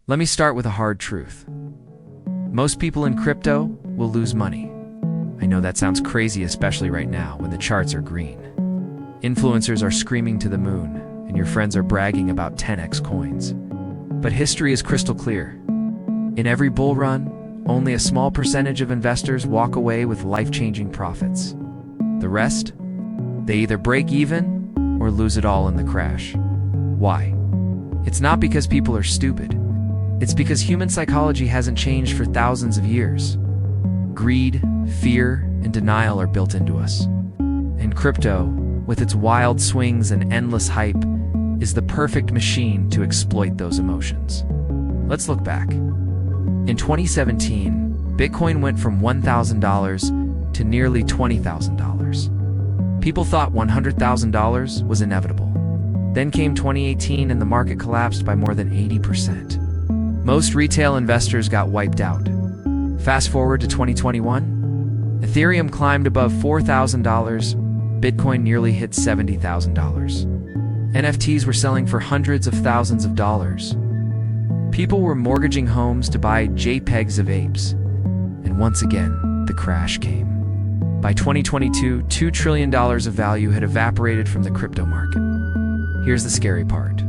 Let me start with a hard truth. Most people in crypto will lose money. I know that sounds crazy, especially right now when the charts are green. Influencers are screaming to the moon, and your friends are bragging about 10x coins. But history is crystal clear. In every bull run, only a small percentage of investors walk away with life-changing profits. The rest? They either break even or lose it all in the crash. Why? It's not because people are stupid. It's because human psychology hasn't changed for thousands of years. Greed, fear, and denial are built into us. And crypto, with its wild swings and endless hype, is the perfect machine to exploit those emotions. Let's look back. In 2017, Bitcoin went from $1,000 to nearly $20,000. People thought $100,000 was inevitable. Then came 2018 and the market collapsed by more than 80%. Most retail investors got wiped out. Fast forward to 2021, Ethereum climbed above $4,000, Bitcoin nearly hit $70,000. NFTs were selling for hundreds of thousands of dollars. People were mortgaging homes to buy JPEGs of apes. And once again, the crash came. By 2022, $2 trillion of value had evaporated from the crypto market. Here's the scary part.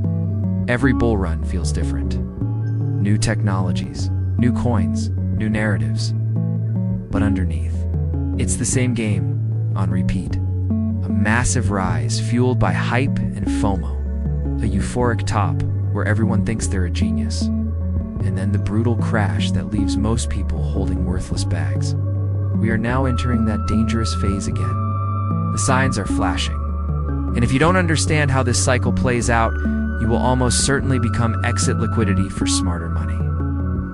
Every bull run feels different. New technologies, new coins, new narratives. But underneath, it's the same game on repeat. A massive rise fueled by hype and FOMO. A euphoric top where everyone thinks they're a genius. And then the brutal crash that leaves most people holding worthless bags. We are now entering that dangerous phase again. The signs are flashing. And if you don't understand how this cycle plays out, you will almost certainly become exit liquidity for smarter money.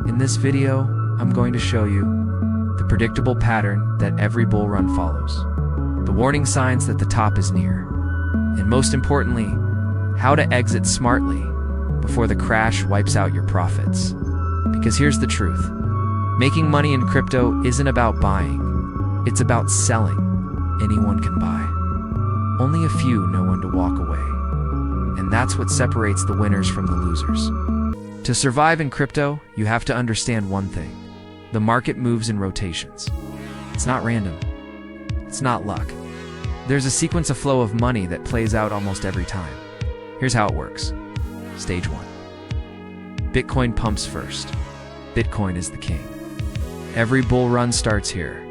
In this video, I'm going to show you the predictable pattern that every bull run follows, the warning signs that the top is near, and most importantly, how to exit smartly before the crash wipes out your profits. Because here's the truth. Making money in crypto isn't about buying. It's about selling. Anyone can buy. Only a few know when to walk away. And that's what separates the winners from the losers. To survive in crypto, you have to understand one thing. The market moves in rotations. It's not random. It's not luck. There's a sequence of flow of money that plays out almost every time. Here's how it works. Stage 1. Bitcoin pumps first. Bitcoin is the king. Every bull run starts here.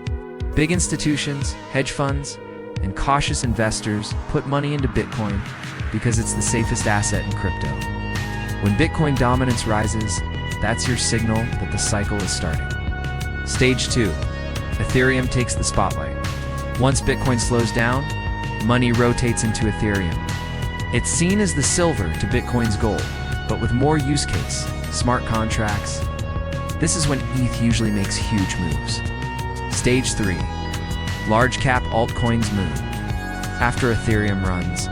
Big institutions, hedge funds, and cautious investors put money into Bitcoin because it's the safest asset in crypto. When Bitcoin dominance rises, that's your signal that the cycle is starting. Stage 2. Ethereum takes the spotlight. Once Bitcoin slows down, money rotates into Ethereum. It's seen as the silver to Bitcoin's gold, but with more use case, smart contracts. This is when ETH usually makes huge moves. Stage 3. Large cap altcoins move. After Ethereum runs,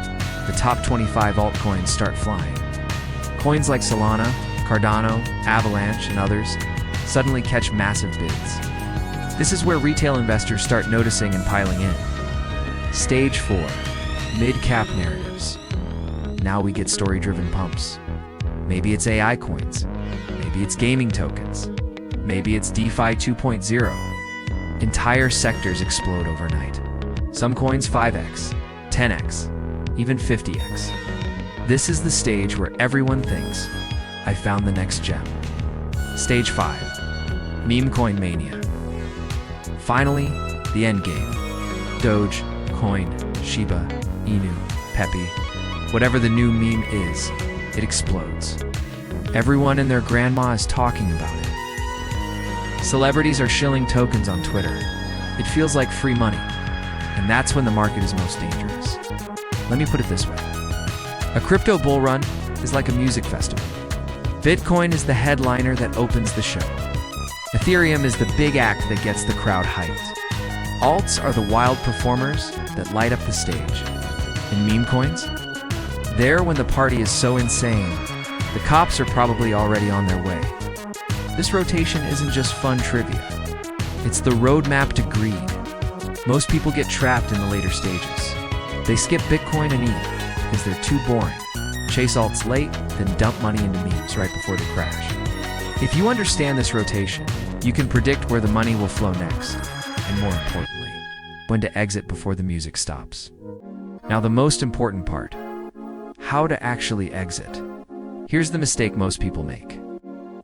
the top 25 altcoins start flying. Coins like Solana, Cardano, Avalanche, and others suddenly catch massive bids. This is where retail investors start noticing and piling in. Stage 4. Mid-cap narratives. Now we get story-driven pumps. Maybe it's AI coins. Maybe it's gaming tokens. Maybe it's DeFi 2.0. Entire sectors explode overnight. Some coins 5x, 10x, even 50x. This is the stage where everyone thinks, I found the next gem. Stage 5. Meme coin mania. Finally, the end game. Doge, Coin, Shiba, Inu, Pepe, whatever the new meme is, it explodes. Everyone and their grandma is talking about it. Celebrities are shilling tokens on Twitter. It feels like free money, and that's when the market is most dangerous. Let me put it this way. A crypto bull run is like a music festival. Bitcoin is the headliner that opens the show. Ethereum is the big act that gets the crowd hyped. Alts are the wild performers that light up the stage. And meme coins? They're when the party is so insane, the cops are probably already on their way. This rotation isn't just fun trivia. It's the roadmap to greed. Most people get trapped in the later stages. They skip Bitcoin and ETH because they're too boring. Chase alts late, then dump money into memes right before the crash. If you understand this rotation, you can predict where the money will flow next, and more importantly, when to exit before the music stops. Now the most important part, how to actually exit. Here's the mistake most people make.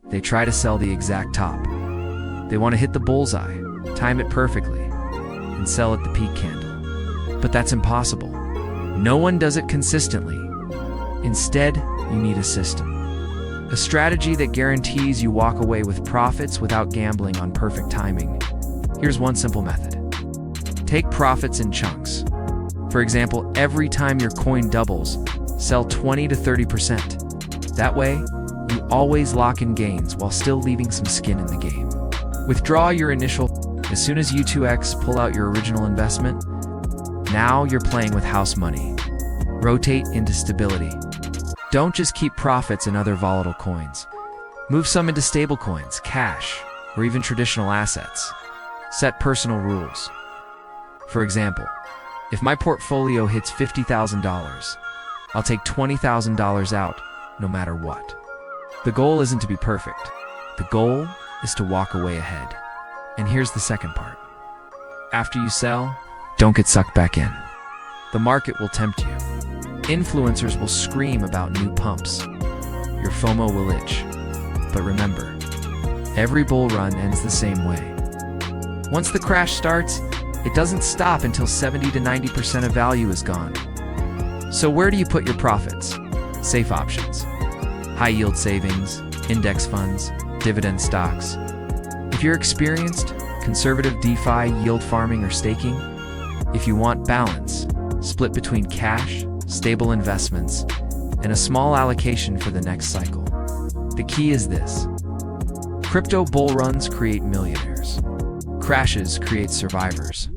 They try to sell the exact top. They want to hit the bullseye, time it perfectly, and sell at the peak candle. But that's impossible. No one does it consistently. Instead, you need a system. A strategy that guarantees you walk away with profits without gambling on perfect timing. Here's one simple method. Take profits in chunks. For example, every time your coin doubles, sell 20 to 30%. That way, you always lock in gains while still leaving some skin in the game. Withdraw your initial. As soon as you 2x pull out your original investment, now you're playing with house money. Rotate into stability. Don't just keep profits in other volatile coins. Move some into stable coins, cash, or even traditional assets. Set personal rules. For example, if my portfolio hits $50,000, I'll take $20,000 out no matter what. The goal isn't to be perfect. The goal is to walk away ahead. And here's the second part. After you sell, don't get sucked back in. The market will tempt you. Influencers will scream about new pumps. Your FOMO will itch. But remember, every bull run ends the same way. Once the crash starts, it doesn't stop until 70 to 90% of value is gone. So where do you put your profits? Safe options. High-yield savings, index funds, dividend stocks. If you're experienced, conservative DeFi, yield farming, or staking, if you want balance, split between cash, stable investments, and a small allocation for the next cycle. The key is this. Crypto bull runs create millionaires. Crashes create survivors.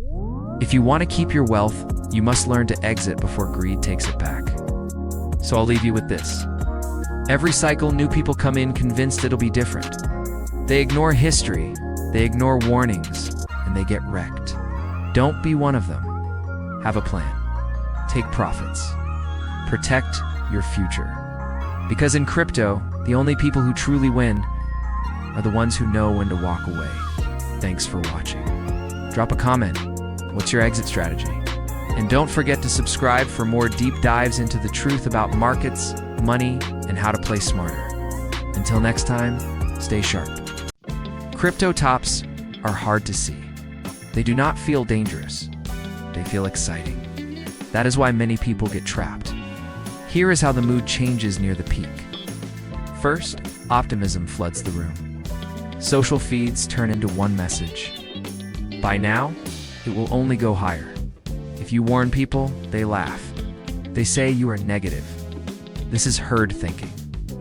If you want to keep your wealth, you must learn to exit before greed takes it back. So I'll leave you with this. Every cycle, new people come in convinced it'll be different. They ignore history, they ignore warnings, and they get wrecked. Don't be one of them. Have a plan. Take profits. Protect your future. Because in crypto, the only people who truly win are the ones who know when to walk away. Thanks for watching. Drop a comment. What's your exit strategy? And don't forget to subscribe for more deep dives into the truth about markets, money, and how to play smarter. Until next time, stay sharp. Crypto tops are hard to see. They do not feel dangerous. They feel exciting. That is why many people get trapped. Here is how the mood changes near the peak. First, optimism floods the room. Social feeds turn into one message. By now, it will only go higher. If you warn people, they laugh. They say you are negative. This is herd thinking,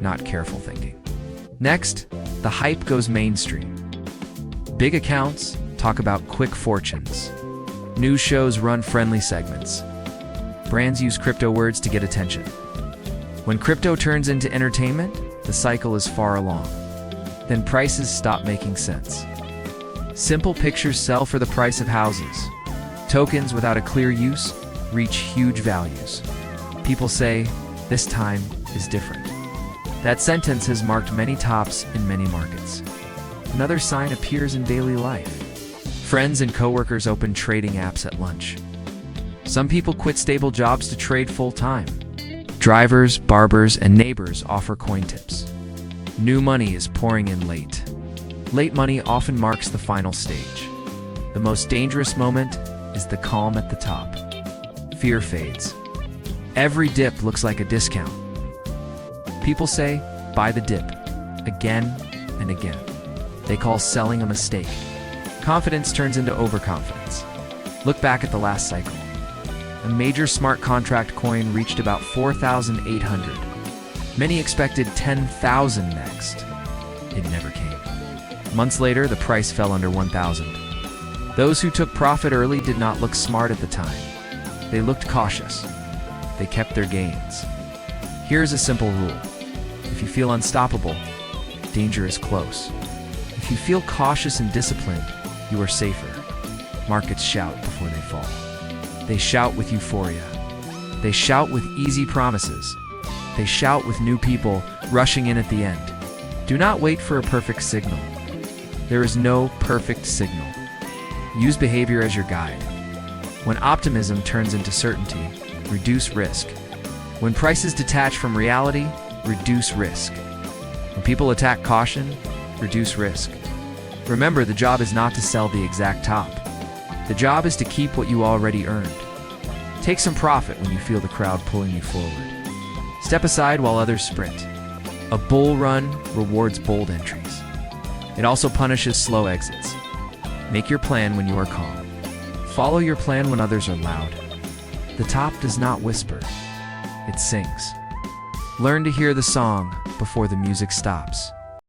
not careful thinking. Next, the hype goes mainstream. Big accounts talk about quick fortunes. News shows run friendly segments. Brands use crypto words to get attention. When crypto turns into entertainment, the cycle is far along. Then prices stop making sense. Simple pictures sell for the price of houses. Tokens without a clear use reach huge values. People say, "This time is different." That sentence has marked many tops in many markets. Another sign appears in daily life. Friends and coworkers open trading apps at lunch. Some people quit stable jobs to trade full-time. Drivers, barbers, and neighbors offer coin tips. New money is pouring in late. Late money often marks the final stage. The most dangerous moment is the calm at the top. Fear fades. Every dip looks like a discount. People say, buy the dip, again and again. They call selling a mistake. Confidence turns into overconfidence. Look back at the last cycle. A major smart contract coin reached about 4,800. Many expected 10,000 next. It never came. Months later, the price fell under 1,000. Those who took profit early did not look smart at the time. They looked cautious. They kept their gains. Here's a simple rule. If you feel unstoppable, danger is close. If you feel cautious and disciplined, you are safer. Markets shout before they fall. They shout with euphoria. They shout with easy promises. They shout with new people rushing in at the end. Do not wait for a perfect signal. There is no perfect signal. Use behavior as your guide. When optimism turns into certainty, reduce risk. When prices detach from reality, reduce risk. When people attack caution, reduce risk. Remember, the job is not to sell the exact top. The job is to keep what you already earned. Take some profit when you feel the crowd pulling you forward. Step aside while others sprint. A bull run rewards bold entries. It also punishes slow exits. Make your plan when you are calm. Follow your plan when others are loud. The top does not whisper, it sings. Learn to hear the song before the music stops.